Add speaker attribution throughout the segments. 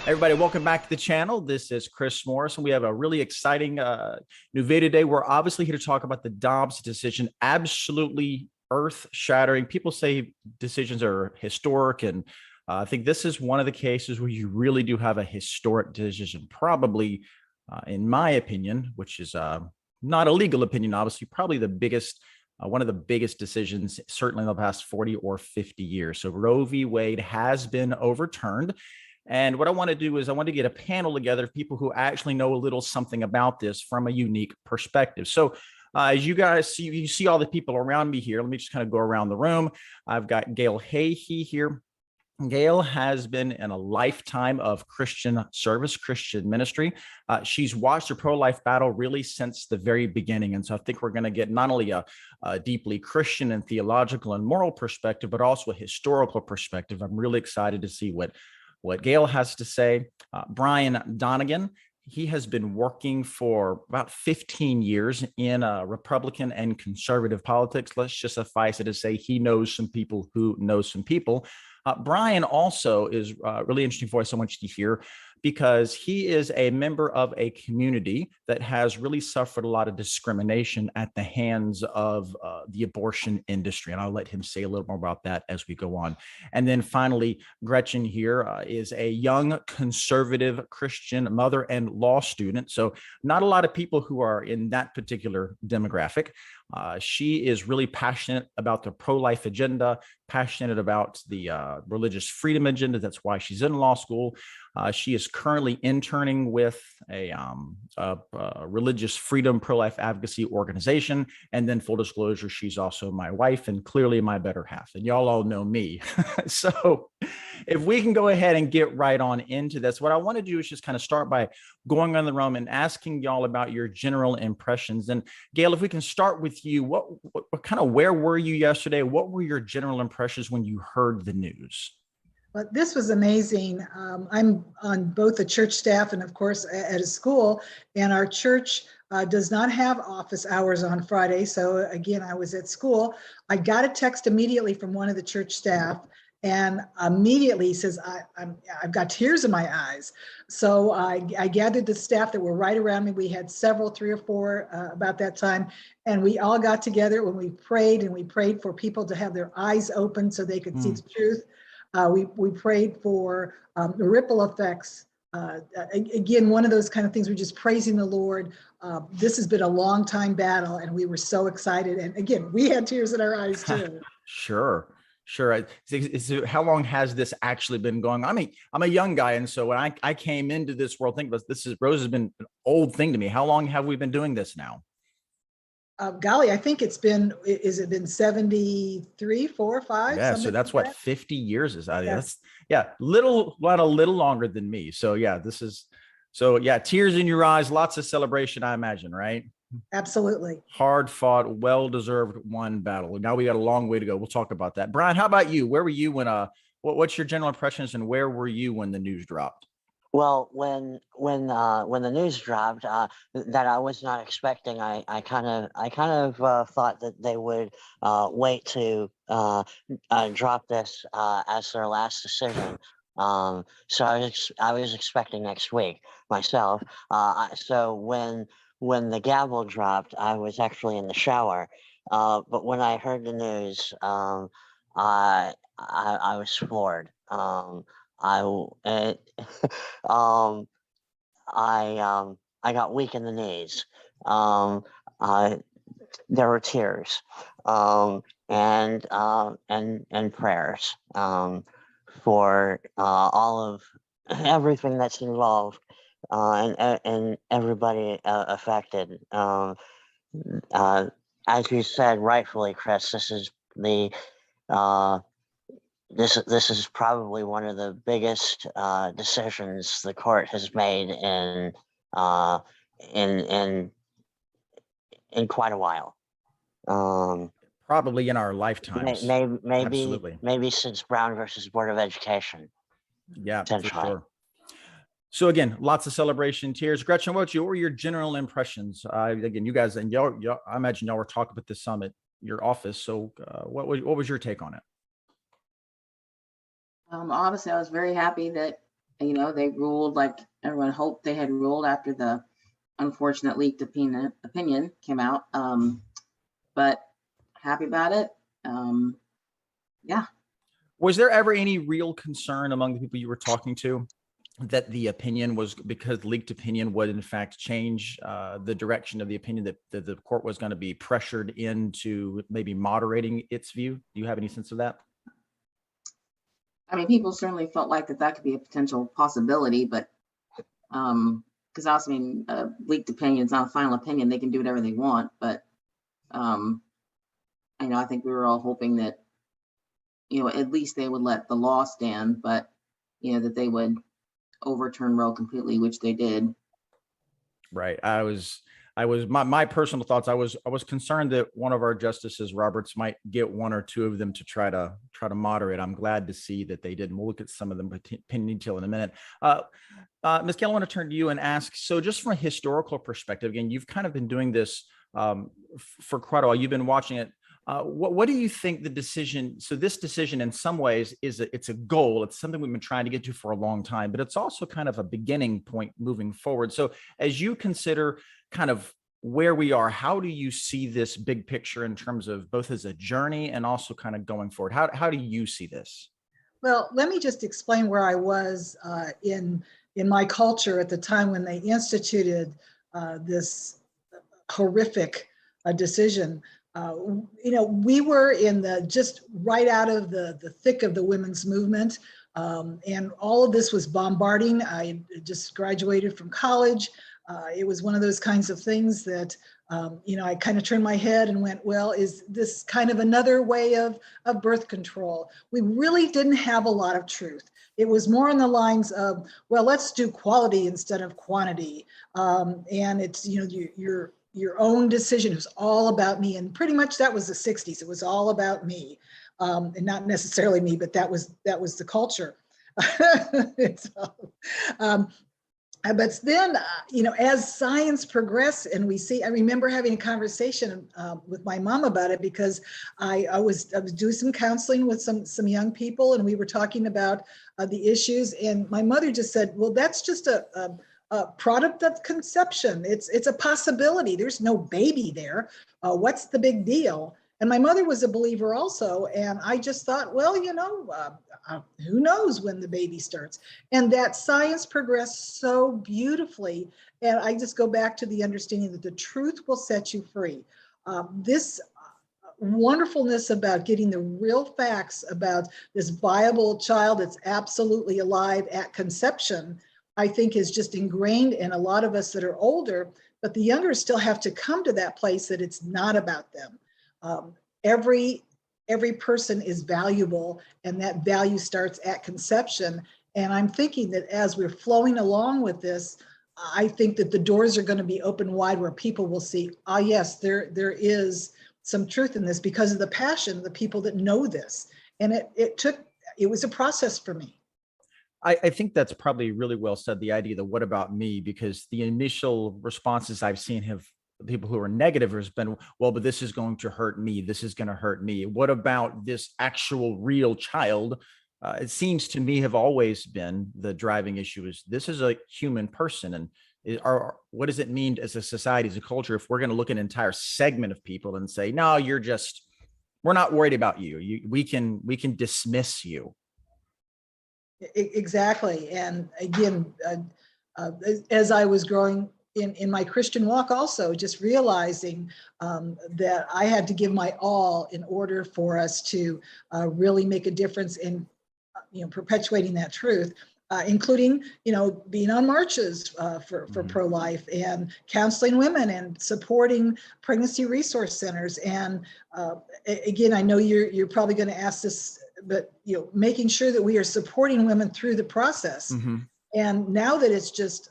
Speaker 1: Everybody, welcome back to the channel. This is Chris Morris, and we have a really exciting new video today. We're obviously here to talk about the Dobbs decision. Absolutely earth-shattering. People say decisions are historic, and I think this is one of the cases where you really do have a historic decision. Probably, in my opinion, which is not a legal opinion, obviously, probably the biggest, one of the biggest decisions, certainly in the past 40 or 50 years. So Roe v. Wade has been overturned. And what I want to do is I want to get a panel together of people who actually know a little something about this from a unique perspective. So as you guys see, you see all the people around me here. Let me just kind of go around the room. I've got Gail Hahey here. Gail has been in a lifetime of Christian service, Christian ministry. She's watched the pro-life battle really since the very beginning. And so I think we're going to get not only a deeply Christian and theological and moral perspective, but also a historical perspective. I'm really excited to see what Gail has to say. Brian Donegan, he has been working for about 15 years in Republican and conservative politics. Let's just suffice it to say he knows some people who know some people. Brian also is a really interesting voice I want you to hear because he is a member of a community that has really suffered a lot of discrimination at the hands of the abortion industry. And I'll let him say a little more about that as we go on. And then finally, Gretchen here is a young conservative Christian mother and law student. So not a lot of people who are in that particular demographic. She is really passionate about the pro-life agenda, passionate about the religious freedom agenda. That's why she's in law school. She is currently interning with a religious freedom pro-life advocacy organization. And then full disclosure, she's also my wife and clearly my better half. And y'all all know me. So if we can go ahead and get right on into this, what I want to do is just kind of start by going on the room and asking y'all about your general impressions. And Gail, if we can start with you, what kind of, where were you yesterday? What were your general impressions when you heard the news?
Speaker 2: Well, this was amazing. I'm on both the church staff and, of course, at a school, and our church does not have office hours on Friday. So again, I was at school. I got a text immediately from one of the church staff, and immediately he says, I've got tears in my eyes. So I gathered the staff that were right around me. We had several, 3 or 4 about that time. And we all got together when we prayed, and we prayed for people to have their eyes open so they could see the truth. We prayed for the ripple effects. Again, one of those kind of things, we're just praising the Lord. This has been a long time battle, and we were so excited. And again, we had tears in our eyes too.
Speaker 1: Sure. How long has this actually been going on? I mean, I'm a young guy. And so when I came into this world, think about this, Rose has been an old thing to me. How long have we been doing this now?
Speaker 2: Golly, I think it's been, is it been 73, 4, 5?
Speaker 1: Yeah, so that's
Speaker 2: like
Speaker 1: what 50 years is.
Speaker 2: Yeah.
Speaker 1: That's a little longer than me. So yeah, tears in your eyes, lots of celebration, I imagine, right?
Speaker 2: Absolutely.
Speaker 1: Hard fought, well-deserved one battle. Now we got a long way to go. We'll talk about that. Brian, how about you? Where were you when what's your general impressions and where were you when the news dropped?
Speaker 3: Well, when the news dropped, that I was not expecting, I kind of thought that they would wait to drop this as their last decision. So I was expecting next week myself. So when the gavel dropped, I was actually in the shower. But when I heard the news, I was floored. I got weak in the knees. There were tears, and prayers for all of everything that's involved, and everybody affected. As you said rightfully, Chris, this is the this is probably one of the biggest decisions the court has made in quite a while.
Speaker 1: Probably in our lifetimes.
Speaker 3: Maybe since Brown versus Board of Education.
Speaker 1: Yeah, for sure. So again, lots of celebration, tears. Gretchen, what were your general impressions? Again, you guys, and y'all, I imagine y'all were talking about this summit, your office. So what was your take on it?
Speaker 4: Obviously, I was very happy that you know, they ruled like everyone hoped they had ruled after the unfortunate leaked opinion came out. But happy about it. Yeah.
Speaker 1: Was there ever any real concern among the people you were talking to that the opinion was, because leaked opinion would in fact change the direction of the opinion, that the court was going to be pressured into maybe moderating its view? Do you have any sense of that?
Speaker 4: I mean, people certainly felt like that could be a potential possibility, but because also, I mean, leaked opinion is not a final opinion. They can do whatever they want, but I know, I think we were all hoping that, you know, at least they would let the law stand, but, you know, that they would overturn Roe completely, which they did.
Speaker 1: Right. My personal thoughts. I was concerned that one of our justices, Roberts, might get one or two of them to try to moderate. I'm glad to see that they didn't. We'll look at some of them in detail in a minute. Ms. Kell, I want to turn to you and ask, so just from a historical perspective, again, you've kind of been doing this for quite a while. You've been watching it. What do you think the decision? So this decision, in some ways, it's a goal. It's something we've been trying to get to for a long time, but it's also kind of a beginning point moving forward. So as you consider kind of where we are, how do you see this big picture in terms of both as a journey and also kind of going forward? How do you see this?
Speaker 2: Well, let me just explain where I was in my culture at the time when they instituted this horrific decision. You know, we were in just right out of the thick of the women's movement, and all of this was bombarding. I just graduated from college. It was one of those kinds of things that, you know, I kind of turned my head and went, well, is this kind of another way of birth control? We really didn't have a lot of truth. It was more on the lines of, well, let's do quality instead of quantity. And it's, you know, your own decision. It was all about me. And pretty much that was the 60s. It was all about me. And not necessarily me, but that was the culture. But then, you know, as science progressed and we see, I remember having a conversation with my mom about it, because I was doing some counseling with some young people, and we were talking about the issues. And my mother just said, well, that's just a product of conception. It's a possibility. There's no baby there. What's the big deal? And my mother was a believer also. And I just thought, well, you know, who knows when the baby starts? And that science progressed so beautifully. And I just go back to the understanding that the truth will set you free. This wonderfulness about getting the real facts about this viable child that's absolutely alive at conception, I think is just ingrained in a lot of us that are older, but the younger still have to come to that place that it's not about them. Every person is valuable, and that value starts at conception. And I'm thinking that as we're flowing along with this, I think that the doors are going to be open wide where people will see, yes, there is some truth in this because of the passion of the people that know this. And it was a process for me.
Speaker 1: I think that's probably really well said, the idea that what about me, because the initial responses I've seen have people who are negative has been, well, but this is going to hurt me. This is going to hurt me. What about this actual real child? It seems to me have always been the driving issue is this is a human person. And what does it mean as a society, as a culture, if we're going to look at an entire segment of people and say, no, we're not worried about you. We can dismiss you.
Speaker 2: Exactly. And again, as I was growing in my Christian walk, also just realizing that I had to give my all in order for us to really make a difference in, you know, perpetuating that truth, including, you know, being on marches for pro-life and counseling women and supporting pregnancy resource centers. And again, I know you're probably going to ask this, but, you know, making sure that we are supporting women through the process. Mm-hmm. And now that it's just,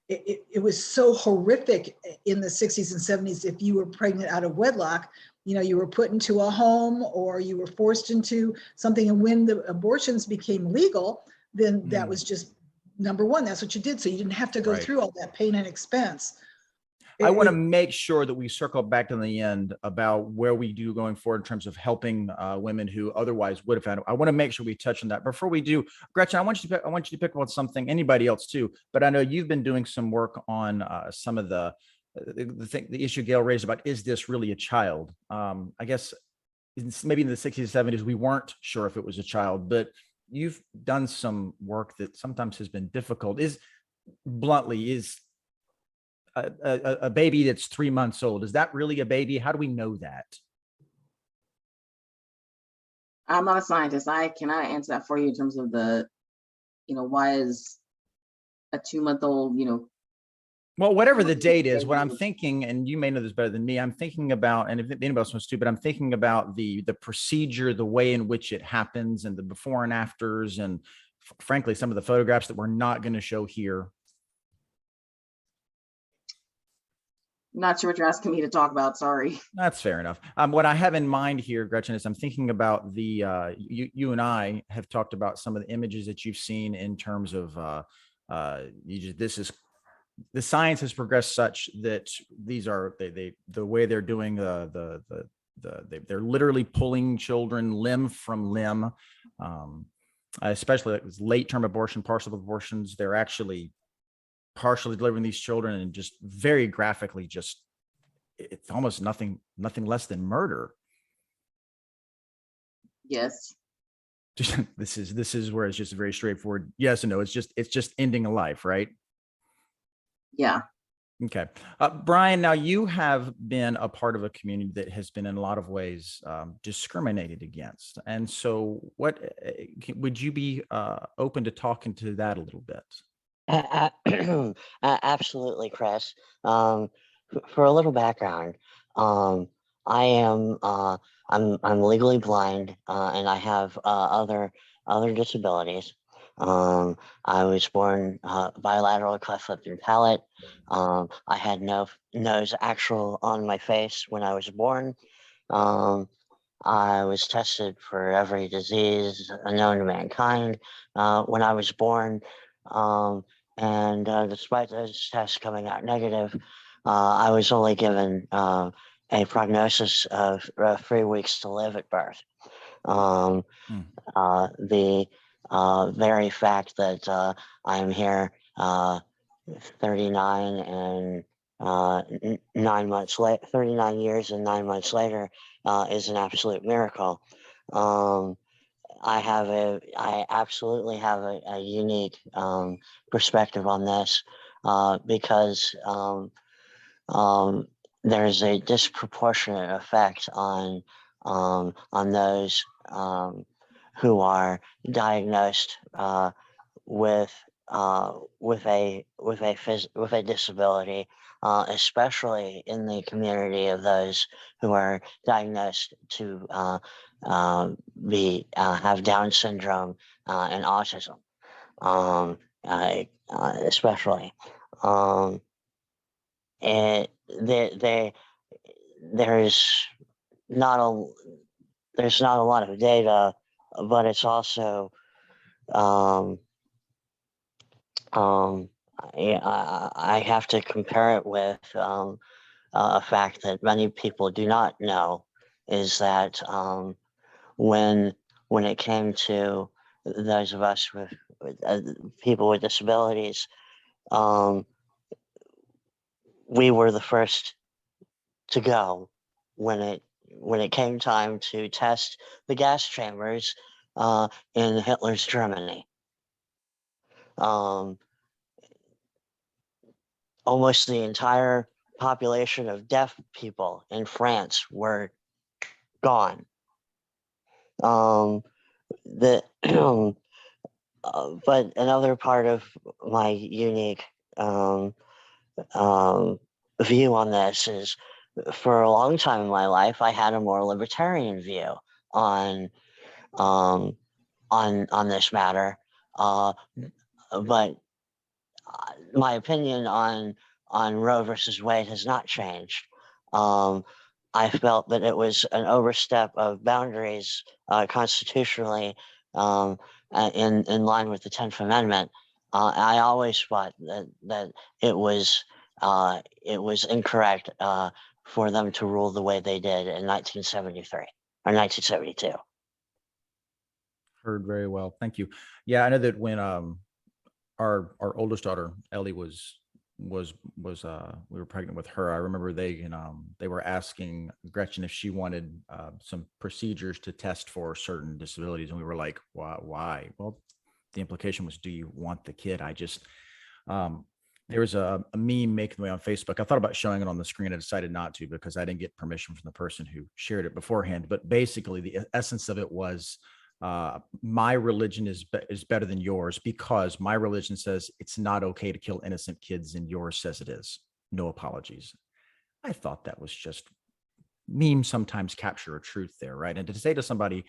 Speaker 2: it was so horrific in the 60s and 70s. If you were pregnant out of wedlock, you know, you were put into a home or you were forced into something. And when the abortions became legal, then that was just number one. That's what you did. So you didn't have to go through all that pain and expense.
Speaker 1: I want to
Speaker 2: It-
Speaker 1: make sure that we circle back to the end about where we do going forward in terms of helping women who otherwise would have had. I want to make sure we touch on that. Before we do, Gretchen, I want you to pick up on something. Anybody else too, but I know you've been doing some work on some of the issue Gail raised about, is this really a child? I guess maybe in the 60s, 70s, we weren't sure if it was a child, but you've done some work that sometimes has been difficult. Is a baby that's 3 months old, is that really a baby? How do we know that?
Speaker 4: I'm not a scientist. I cannot answer that for you in terms of the, why is a 2-month-old,
Speaker 1: Well, whatever the date is, what I'm thinking, and you may know this better than me, I'm thinking about, and if anybody else wants to, but I'm thinking about the procedure, the way in which it happens, and the before and afters, and frankly, some of the photographs that we're not going to show here.
Speaker 4: not sure what you're asking me to talk about. Sorry.
Speaker 1: That's fair enough. What I have in mind here, Gretchen, is I'm thinking about you and I have talked about some of the images that you've seen in terms of the science has progressed such that these are the way they're doing they're literally pulling children limb from limb, especially like late term abortion, partial abortions. They're actually partially delivering these children and just very graphically, just it's almost nothing less than murder.
Speaker 4: Yes.
Speaker 1: This is where it's just very straightforward yes and no. It's just ending a life, right?
Speaker 4: Yeah.
Speaker 1: Okay. Brian, now you have been a part of a community that has been in a lot of ways discriminated against. And so what would you be open to talking to that a little bit?
Speaker 3: Absolutely, Chris. For a little background, I am I'm legally blind, and I have other disabilities. I was born bilateral cleft lip and palate. I had no nose actual on my face when I was born. I was tested for every disease known to mankind when I was born. And despite those tests coming out negative, I was only given a prognosis of 3 weeks to live at birth. The very fact that I am here 39 and 9 months late, 39 years and 9 months later is an absolute miracle. I absolutely have a unique perspective on this because there's a disproportionate effect on those who are diagnosed with a disability, especially in the community of those who are diagnosed to have Down syndrome and autism, especially. And there's not a lot of data, but it's also I have to compare it with a fact that many people do not know is that when it came to those of us with people with disabilities, we were the first to go when it came time to test the gas chambers in Hitler's Germany. Almost the entire population of deaf people in France were gone. But another part of my unique view on this is, for a long time in my life, I had a more libertarian view on this matter. But my opinion on Roe versus Wade has not changed. I felt that it was an overstep of boundaries constitutionally in line with the 10th Amendment. I always thought that it was it was incorrect for them to rule the way they did in 1973 or 1972.
Speaker 1: Heard very well. Thank you. Yeah, I know that when our oldest daughter Ellie was we were pregnant with her, I remember they were asking Gretchen if she wanted some procedures to test for certain disabilities, and we were like, why? Well, the implication was, do you want the kid? I just there was a meme making the way on Facebook. I thought about showing it on the screen. I decided not to because I didn't get permission from the person who shared it beforehand. But basically, the essence of it was, my religion is better than yours because my religion says it's not okay to kill innocent kids and yours says it is. No apologies. I thought that was just, memes sometimes capture a truth there, right? And to say to somebody,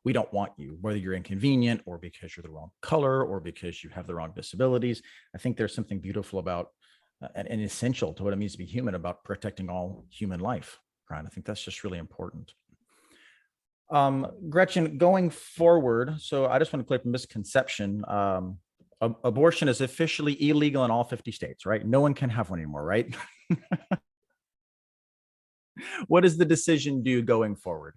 Speaker 1: we don't want you, whether you're inconvenient or because you're the wrong color or because you have the wrong disabilities, I think there's something beautiful about and essential to what it means to be human about protecting all human life, right? I think that's just really important. Gretchen, going forward, so I just want to clear up a misconception. Abortion is officially illegal in all 50 states, right? No one can have one anymore, right? What does the decision do going forward?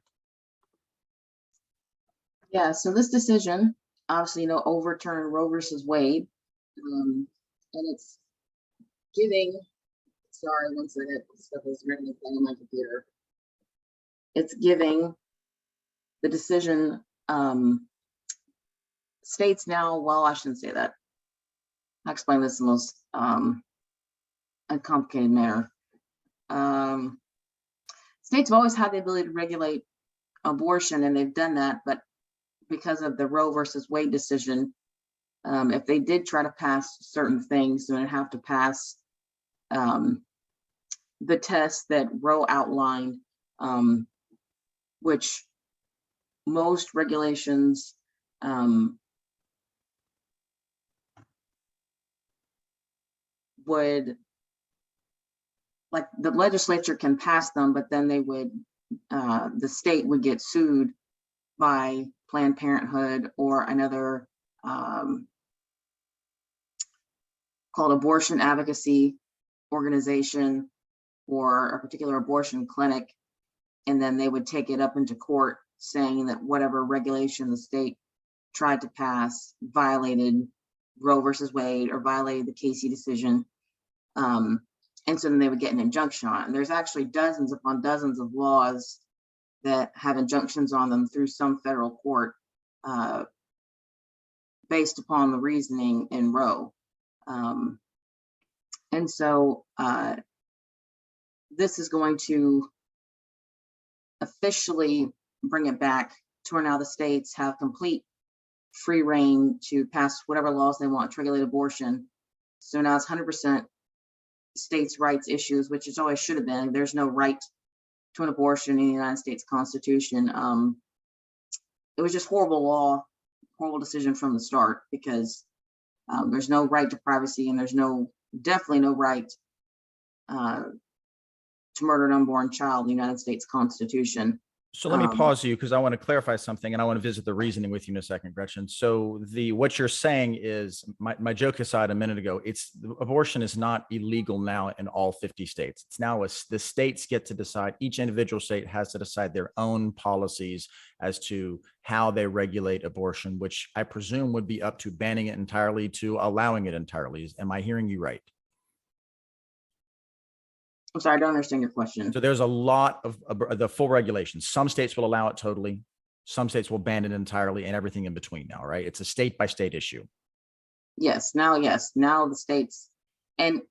Speaker 4: Yeah, so this decision, obviously, overturned Roe versus Wade. And it's giving, sorry, one second, stuff is really playing on my computer. It's giving the decision, states now, well, I shouldn't say that. I'll explain this in the most uncomplicated manner. States have always had the ability to regulate abortion, and they've done that, but because of the Roe versus Wade decision, if they did try to pass certain things, they would have to pass the test that Roe outlined, which most regulations would, like, the legislature can pass them, but then they would, the state would get sued by Planned Parenthood or another called abortion advocacy organization or a particular abortion clinic. And then they would take it up into court saying that whatever regulation the state tried to pass violated Roe versus Wade or violated the Casey decision. And so then they would get an injunction on it. And there's actually dozens upon dozens of laws that have injunctions on them through some federal court based upon the reasoning in Roe. And so this is going to officially bring it back to where now the states have complete free reign to pass whatever laws they want to regulate abortion. So now it's 100% states' rights issues, which it always should have been. There's no right to an abortion in the United States Constitution. It was just horrible law, horrible decision from the start, because there's no right to privacy and there's definitely no right to murder an unborn child in the United States Constitution.
Speaker 1: So let me pause you because I want to clarify something and I want to visit the reasoning with you in a second, Gretchen. So what you're saying is, my joke aside a minute ago, abortion is not illegal now in all 50 states. It's now the states get to decide, each individual state has to decide their own policies as to how they regulate abortion, which I presume would be up to banning it entirely to allowing it entirely. Am I hearing you right?
Speaker 4: I'm sorry, I don't understand your question.
Speaker 1: So there's a lot of the full regulations. Some states will allow it totally. Some states will ban it entirely, and everything in between now, right? It's a state by state issue.
Speaker 4: Yes, now the states, and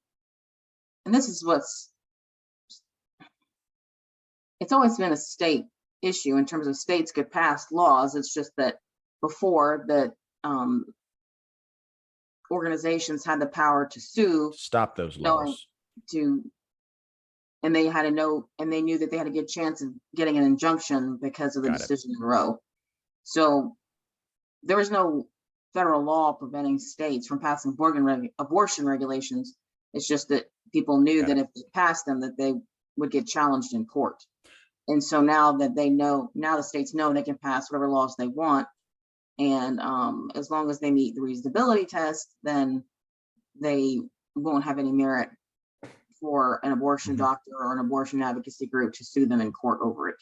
Speaker 4: this is it's always been a state issue in terms of states could pass laws. It's just that before that, organizations had the power to sue,
Speaker 1: stop those laws,
Speaker 4: and they had to know, and they knew that they had a good chance of getting an injunction because of the decision in Roe. So there was no federal law preventing states from passing abortion regulations. It's just that people knew that if they passed them, that they would get challenged in court. And so now that they know, now the states know they can pass whatever laws they want. And as long as they meet the reasonability test, then they won't have any merit for an abortion
Speaker 1: Mhm.
Speaker 4: doctor or an abortion advocacy group to sue them in court over it.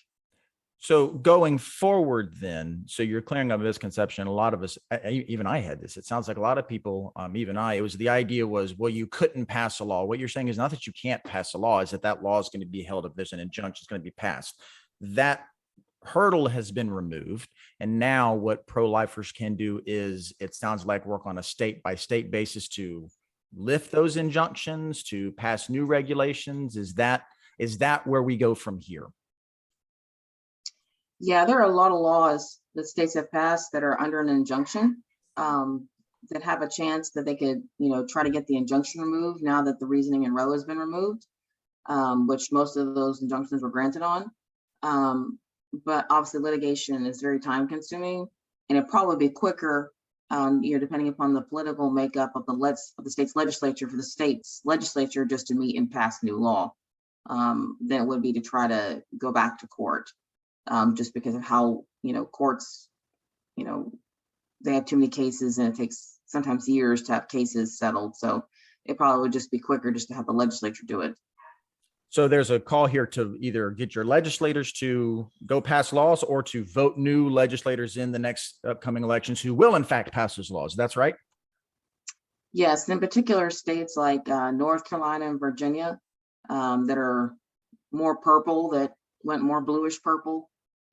Speaker 1: So going forward then, so you're clearing up a misconception. A lot of us, even I had this. It sounds like a lot of people, even I, it was the idea was, well, you couldn't pass a law. What you're saying is not that you can't pass a law, is that that law is going to be held if there's an injunction is going to be passed. That hurdle has been removed. And now what pro-lifers can do is, it sounds like, work on a state by state basis to lift those injunctions, to pass new regulations. Is that where we go from here?
Speaker 4: Yeah, there are a lot of laws that states have passed that are under an injunction, that have a chance that they could, try to get the injunction removed now that the reasoning in Roe has been removed, which most of those injunctions were granted on. But obviously litigation is very time consuming, and it'd probably be quicker, depending upon the political makeup of the state's legislature, for the state's legislature just to meet and pass new law, than it would be to try to go back to court. Just because of how, courts, they have too many cases and it takes sometimes years to have cases settled. So it probably would just be quicker just to have the legislature do it.
Speaker 1: So there's a call here to either get your legislators to go pass laws or to vote new legislators in the next upcoming elections who will in fact pass those laws. That's right?
Speaker 4: Yes, in particular states like North Carolina and Virginia, that are more purple, that went more bluish purple,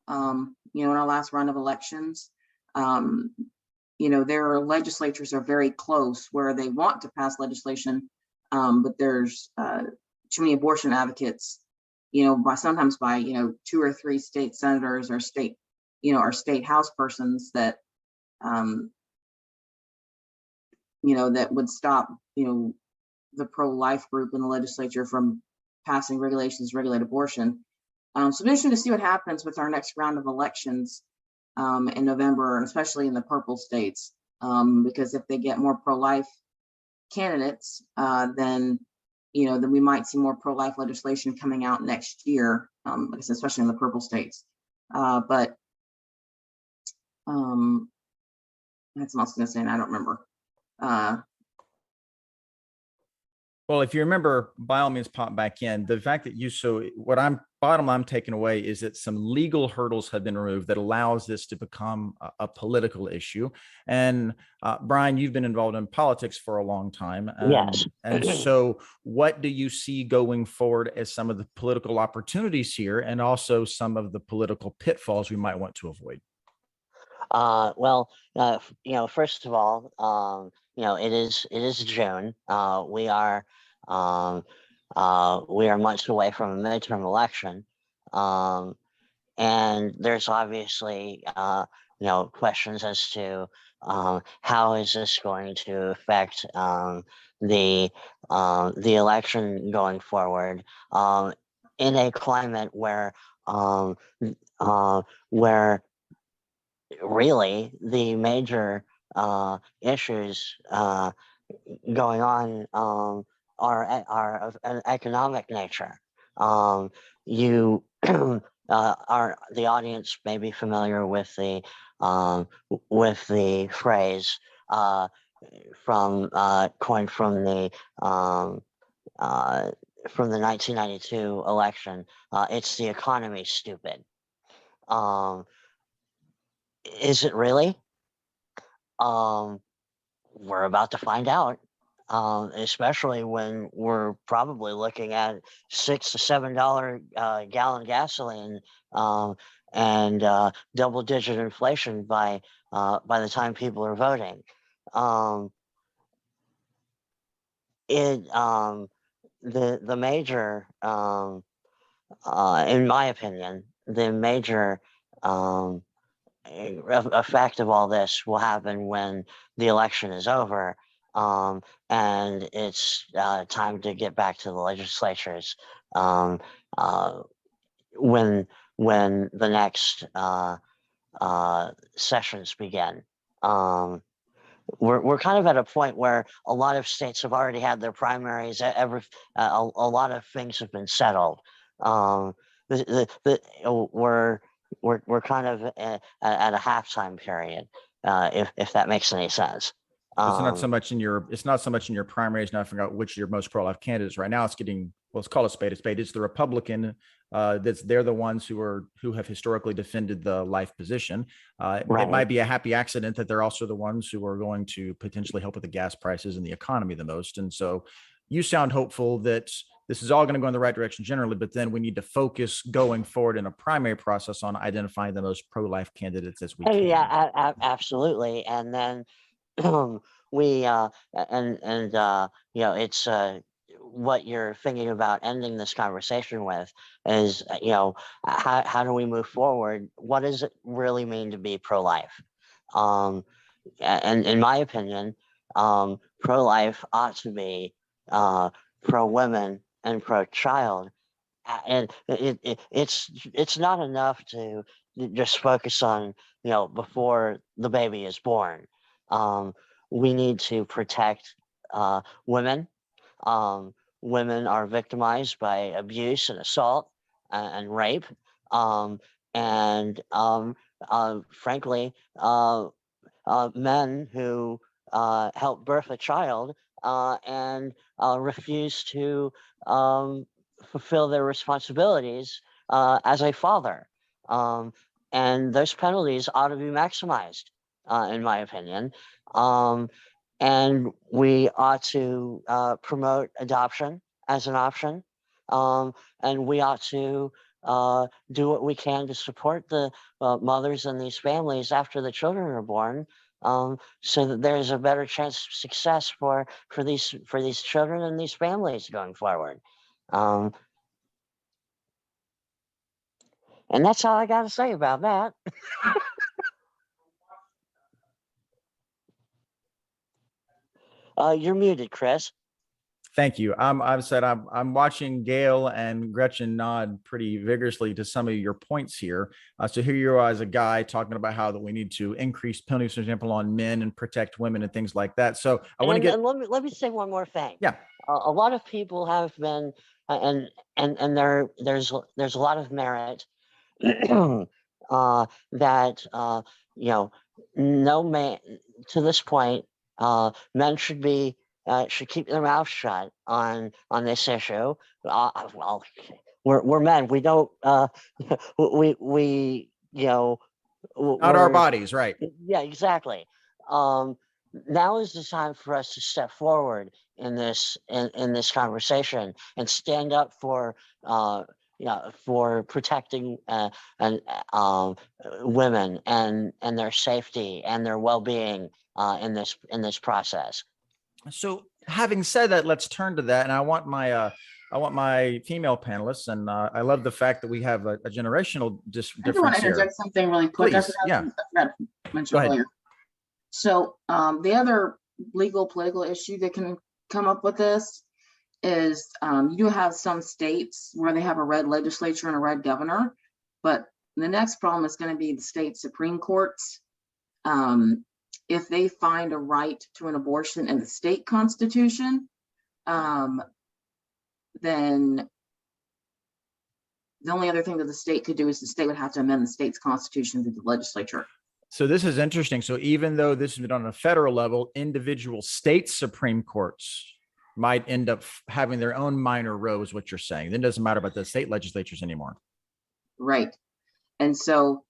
Speaker 4: in our last round of elections. Their legislatures are very close where they want to pass legislation, but there's too many abortion advocates, sometimes by 2 or 3 state senators or state house persons that that would stop the pro-life group in the legislature from passing regulations to regulate abortion. So it'll be interesting to see what happens with our next round of elections in November, and especially in the purple states, because if they get more pro-life candidates, then we might see more pro-life legislation coming out next year, especially in the purple states. But that's what I was going to say, and I don't remember.
Speaker 1: Well, if you remember, by all means, pop back in. The fact that bottom line I'm taking away is that some legal hurdles have been removed that allows this to become a political issue. And Brian, you've been involved in politics for a long time.
Speaker 3: Yes.
Speaker 1: And so what do you see going forward as some of the political opportunities here, and also some of the political pitfalls we might want to avoid?
Speaker 3: First of all, it is June. We are months away from a midterm election, and there's obviously questions as to how is this going to affect the election going forward, in a climate where really the major issues going on are of an economic nature. You the audience may be familiar with the phrase coined from the 1992 election. It's the economy, stupid. Is it really? We're about to find out, especially when we're probably looking at $6 to $7 gallon gasoline, and double-digit inflation by the time people are voting. The major, in my opinion, the major effect of all this will happen when the election is over, and it's time to get back to the legislatures, when the next sessions begin. We're kind of at a point where a lot of states have already had their primaries. A lot of things have been settled. We're kind of at a halftime period, if that makes any sense.
Speaker 1: It's not so much in your, it's not so much in your primaries, not figuring out which are your most pro-life candidates right now. It's getting, well, let's call it spade a spade. It's the Republican they're the ones who have historically defended the life position. It might be a happy accident that they're also the ones who are going to potentially help with the gas prices and the economy the most. And so you sound hopeful that this is all going to go in the right direction generally, but then we need to focus going forward in a primary process on identifying the most pro-life candidates as we can.
Speaker 3: Yeah, absolutely. And then we you know, it's what you're thinking about ending this conversation with is how do we move forward? What does it really mean to be pro-life? And in my opinion, pro-life ought to be pro-women and pro-child. And it's not enough to just focus on before the baby is born. We need to protect women. Women are victimized by abuse and assault and rape, and frankly, men who help birth a child and refuse to fulfill their responsibilities as a father. And those penalties ought to be maximized, in my opinion. And we ought to promote adoption as an option. And we ought to do what we can to support the mothers in these families after the children are born, so that there's a better chance of success for these children and these families going forward. And that's all I got to say about that. You're muted, Chris.
Speaker 1: Thank you. I'm watching Gail and Gretchen nod pretty vigorously to some of your points here. So here you are as a guy talking about how that we need to increase penalties, for example, on men and protect women and things like that. So I want to get.
Speaker 3: And let me say one more thing.
Speaker 1: Yeah.
Speaker 3: A lot of people have been, and there's a lot of merit that no man to this point, men should keep their mouth shut on this issue. Well, we're men. We don't. We
Speaker 1: Not our bodies, right?
Speaker 3: Yeah, exactly. Now is the time for us to step forward in this conversation and stand up for protecting women and their safety and their well-being in this process.
Speaker 1: So having said that, let's turn to that. And I want my female panelists, and I love the fact that we have a generational difference here.
Speaker 4: I want to interject something really quick.
Speaker 1: Please, I
Speaker 4: forgot to mention earlier. So the other legal political issue that can come up with this is you do have some states where they have a red legislature and a red governor, but the next problem is going to be the state Supreme Courts. If they find a right to an abortion in the state constitution, then the only other thing that the state could do is the state would have to amend the state's constitution through the legislature.
Speaker 1: So this is interesting. So even though this is on a federal level, individual state Supreme Courts might end up having their own minor Roe, is what you're saying. Then it doesn't matter about the state legislatures anymore.
Speaker 4: Right. And so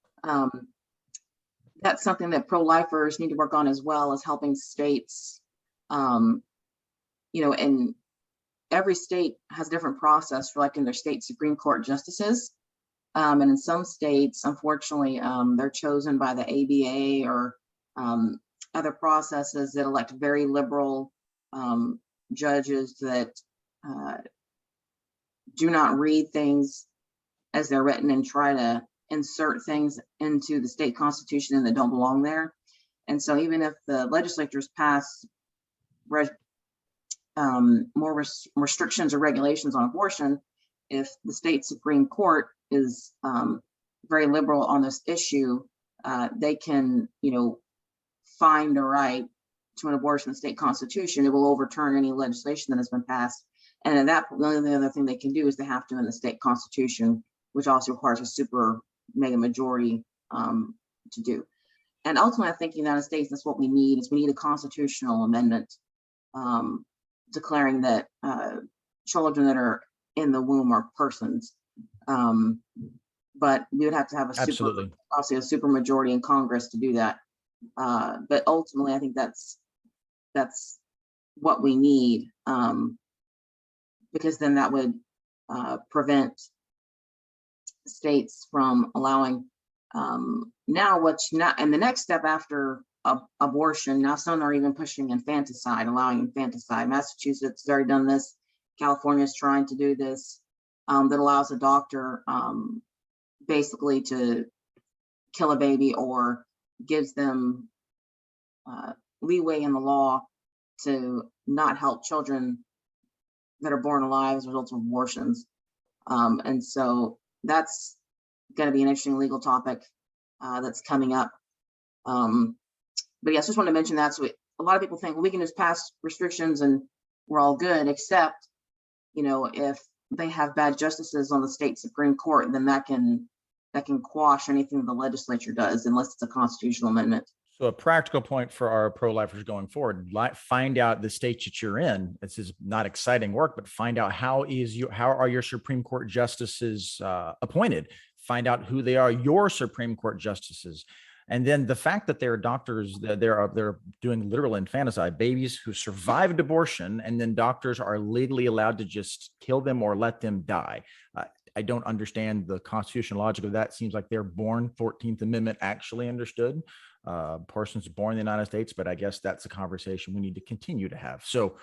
Speaker 4: that's something that pro-lifers need to work on as well, as helping states, and every state has a different process for electing their state Supreme Court justices. And in some states, unfortunately, they're chosen by the ABA or other processes that elect very liberal judges that do not read things as they're written and try to insert things into the state constitution and that don't belong there. And so even if the legislatures pass more restrictions or regulations on abortion, if the state Supreme Court is very liberal on this issue, they can, find a right to an abortion in the state constitution. It will overturn any legislation that has been passed. And at that point, the only other thing they can do is they have to in the state constitution, which also requires a super mega majority to do. and ultimately, I think the United States, that's what we need, is we need a constitutional amendment declaring that children that are in the womb are persons. But we would have to have
Speaker 1: Absolutely.
Speaker 4: obviously a super majority in Congress to do that. But ultimately, I think that's what we need, because then that would prevent states from allowing now what's not, and the next step after abortion, now some are even pushing infanticide, allowing infanticide. Massachusetts has already done this. California is trying to do this, that allows a doctor basically to kill a baby, or gives them leeway in the law to not help children that are born alive as a result of abortions. And so that's going to be an interesting legal topic that's coming up. But yes, just want to mention that. So a lot of people think, well, we can just pass restrictions and we're all good, except, if they have bad justices on the state Supreme Court, then that can quash anything the legislature does, unless it's a constitutional amendment.
Speaker 1: So a practical point for our pro-lifers going forward, find out the state that you're in. This is not exciting work, but find out how are your Supreme Court justices appointed. Find out who they are, your Supreme Court justices. And then the fact that there are doctors that they're doing literal infanticide, babies who survived abortion, and then doctors are legally allowed to just kill them or let them die. I don't understand the constitutional logic of that. It seems like they're born 14th Amendment actually understood. Persons born in the United States, but I guess that's a conversation we need to continue to have. So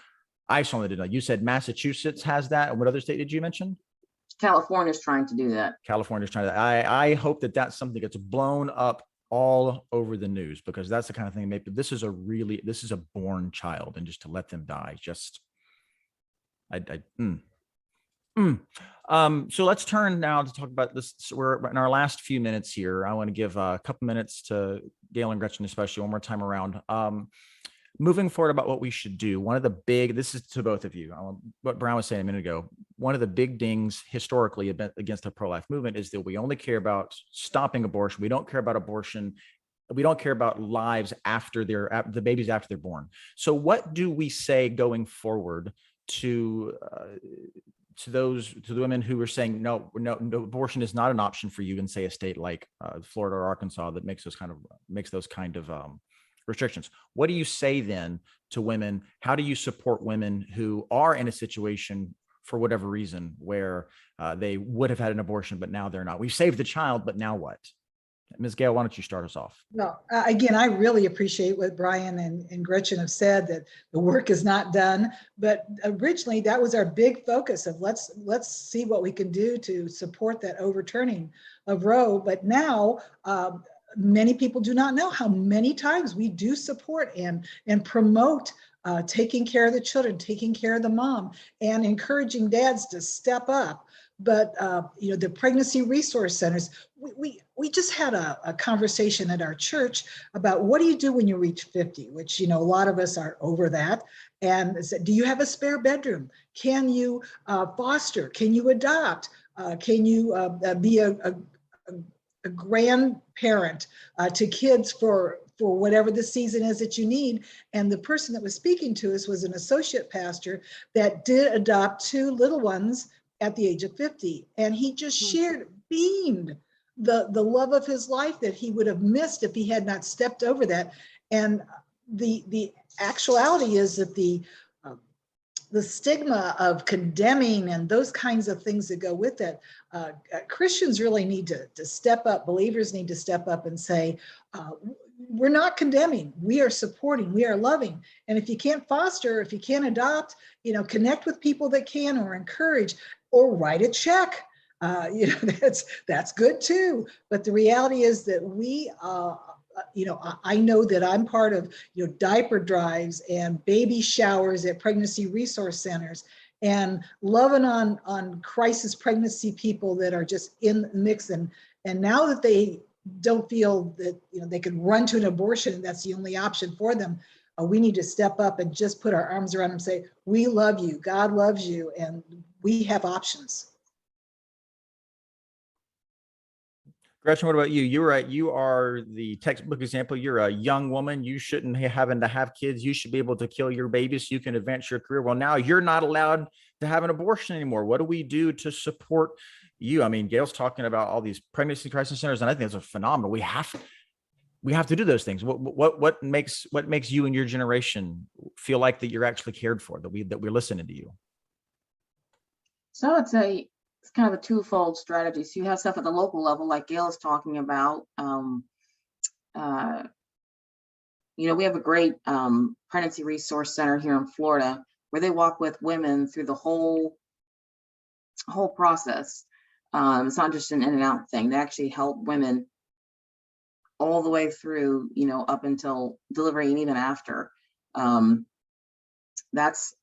Speaker 1: I just wanted to know, you said Massachusetts has that. What other state did you mention?
Speaker 4: California's trying to do that.
Speaker 1: California's trying to. I hope that that's something that's blown up all over the news, because that's the kind of thing maybe this is a born child, and just to let them die, so let's turn now to talk about this. So we're in our last few minutes here. I want to give a couple minutes to Gail and Gretchen, especially one more time around. Moving forward about what we should do. This is to both of you, what Brown was saying a minute ago, one of the big dings historically against the pro-life movement is that we only care about stopping abortion. We don't care about abortion. We don't care about lives after the babies after they're born. So what do we say going forward to the women who are saying, no, abortion is not an option for you in, say, a state like Florida or Arkansas that makes those kind of restrictions? What do you say then to women? How do you support women who are in a situation for whatever reason where they would have had an abortion, but now they're not? We saved the child, but now what? Ms. Gail, why don't you start us off?
Speaker 2: Well, again, I really appreciate what Brian and Gretchen have said, that the work is not done. But originally, that was our big focus of let's see what we can do to support that overturning of Roe. But now, many people do not know how many times we do support and promote taking care of the children, taking care of the mom, and encouraging dads to step up. But the pregnancy resource centers, we just had a conversation at our church about what do you do when you reach 50, which a lot of us are over that. And said, do you have a spare bedroom? Can you foster? Can you adopt? Can you be a grandparent to kids for whatever the season is that you need? And the person that was speaking to us was an associate pastor that did adopt 2 little ones at the age of 50. And he just beamed the love of his life that he would have missed if he had not stepped over that. And the actuality is that the stigma of condemning and those kinds of things that go with it, Christians really need to step up. Believers need to step up and say, we're not condemning, we are supporting, we are loving. And if you can't foster, if you can't adopt, connect with people that can, or encourage, or write a check. That's good too. But the reality is that we, I know that I'm part of, diaper drives and baby showers at pregnancy resource centers, and loving on crisis pregnancy people that are just in the mix. And now that they don't feel that, they can run to an abortion and that's the only option for them, we need to step up and just put our arms around them and say, we love you, God loves you, and we have options.
Speaker 1: Gretchen, what about you? You're right. You are the textbook example. You're a young woman. You shouldn't having to have kids. You should be able to kill your baby so you can advance your career. Well, now you're not allowed to have an abortion anymore. What do we do to support you? I mean, Gail's talking about all these pregnancy crisis centers, and I think that's a phenomenal. We have to do those things. What makes you and your generation feel like that you're actually cared for, that we're listening to you?
Speaker 4: So it's kind of a twofold strategy. So you have stuff at the local level, like Gail is talking about. We have a great pregnancy resource center here in Florida where they walk with women through the whole process. It's not just an in and out thing. They actually help women all the way through, up until delivery and even after. That's,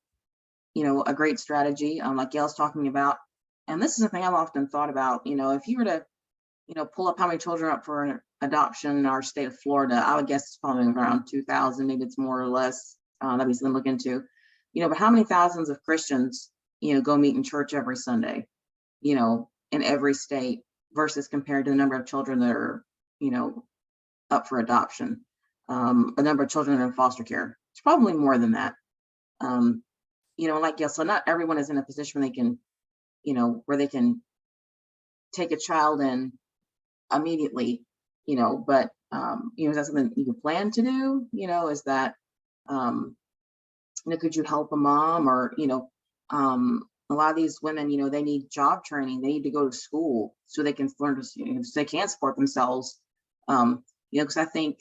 Speaker 4: a great strategy, like Gail's talking about. And this is a thing I've often thought about, if you were to, pull up how many children are up for an adoption in our state of Florida, I would guess it's probably around 2,000, maybe it's more or less. That'd be something to look into, but how many thousands of Christians, go meet in church every Sunday, in every state versus compared to the number of children that are, up for adoption, a number of children in foster care. It's probably more than that. Like Gail, so not everyone is in a position where they can, where they can take a child in immediately, but, is that something you can plan to do? Is that, could you help a mom or, a lot of these women, they need job training. They need to go to school so they can learn to, so they can support themselves. Because I think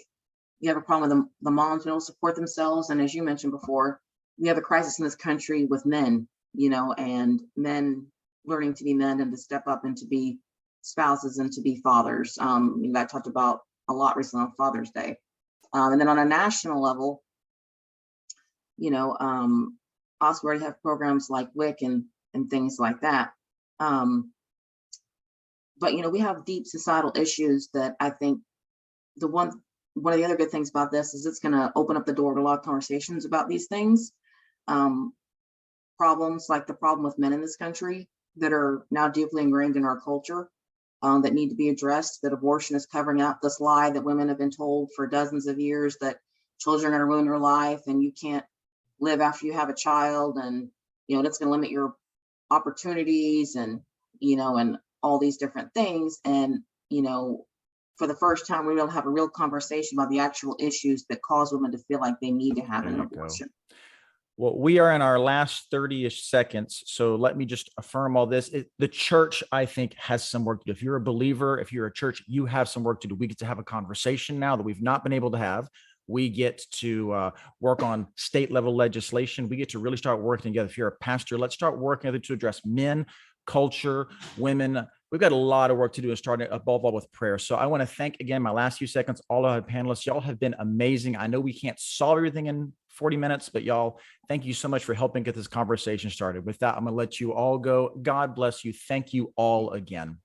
Speaker 4: you have a problem with the moms who don't support themselves. And as you mentioned before, we have a crisis in this country with men, and men learning to be men and to step up and to be spouses and to be fathers. I talked about a lot recently on Father's Day. And then on a national level, also already have programs like WIC and things like that. But, we have deep societal issues that I think one of the other good things about this is it's going to open up the door to a lot of conversations about these things. Problems like the problem with men in this country that are now deeply ingrained in our culture, that need to be addressed, that abortion is covering up this lie that women have been told for dozens of years, that children are going to ruin your life and you can't live after you have a child, and that's going to limit your opportunities and and all these different things. And for the first time, we will have a real conversation about the actual issues that cause women to feel like they need to have an abortion.
Speaker 1: Well, we are in our last 30-ish seconds, so let me just affirm all this. The church, I think, has some work to do. If you're a believer, if you're a church, you have some work to do. We get to have a conversation now that we've not been able to have. We get to work on state level legislation. We get to really start working together. If you're a pastor, let's start working together to address men, culture, women. We've got a lot of work to do and starting above all with prayer. So I want to thank again, my last few seconds, all of our panelists. Y'all have been amazing. I know we can't solve everything in 40 minutes, but y'all, thank you so much for helping get this conversation started. With that, I'm going to let you all go. God bless you. Thank you all again.